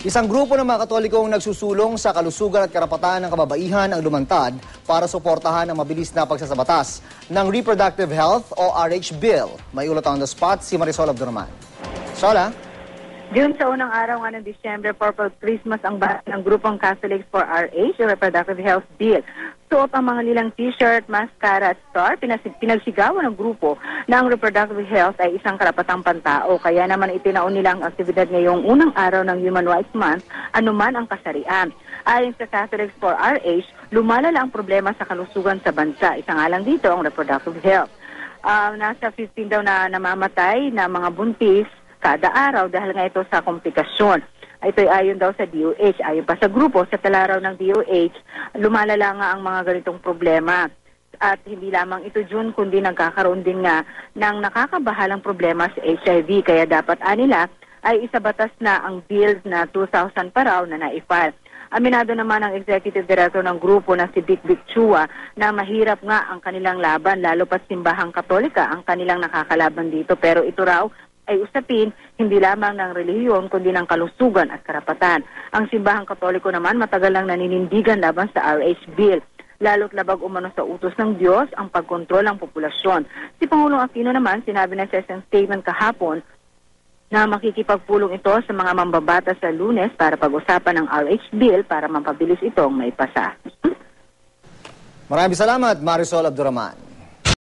Isang grupo ng mga Katolikong nagsusulong sa kalusugan at karapatan ng kababaihan ang lumantad para suportahan ang mabilis na pagsasabatas ng Reproductive Health o RH Bill. May ulat on the spot si Marisol Abdurrahman. Sola? June sa unang araw ng December, Purple Christmas ang bahagi ng grupong Catholics for RH, o Reproductive Health Bill. Suot ang mga lilang t-shirt, mascara at star, pinagsigawan ng grupo na ang reproductive health ay isang karapatang pantao. Kaya naman itinaon nila ang aktibidad ngayong unang araw ng Human Rights Month, anuman ang kasarian. Ayon sa Catholics for RH, lumalala ang problema sa kalusugan sa bansa. Isa nga lang dito ang reproductive health. Nasa 15 daw na namamatay na mga buntis kada araw dahil nga ito sa komplikasyon. Ito ay ayon daw sa DOH. Ayon pa sa grupo, sa talaraw ng DOH, lumalala nga ang mga ganitong problema. At hindi lamang ito, June, kundi nagkakaroon din nga ng nakakabahalang problema sa HIV. Kaya dapat nila ay isabatas na ang bills na 2,000 pa raw na naifile. Aminado naman ang executive director ng grupo na si Vic Chua na mahirap nga ang kanilang laban, lalo pa simbahang Katolika ang kanilang nakakalaban dito. Pero ito raw ay usapin hindi lamang ng relihiyon kundi ng kalusugan at karapatan. Ang simbahang Katoliko naman matagal lang naninindigan laban sa RH Bill. Lalo't labag umano sa utos ng Diyos ang pagkontrol ng populasyon. Si Pangulong Aquino naman sinabi na sa isang statement kahapon na makikipagpulong ito sa mga mambabata sa Lunes para pag-usapan ng RH Bill para mapabilis itong maipasa. Maraming salamat, Marisol Abdurrahman.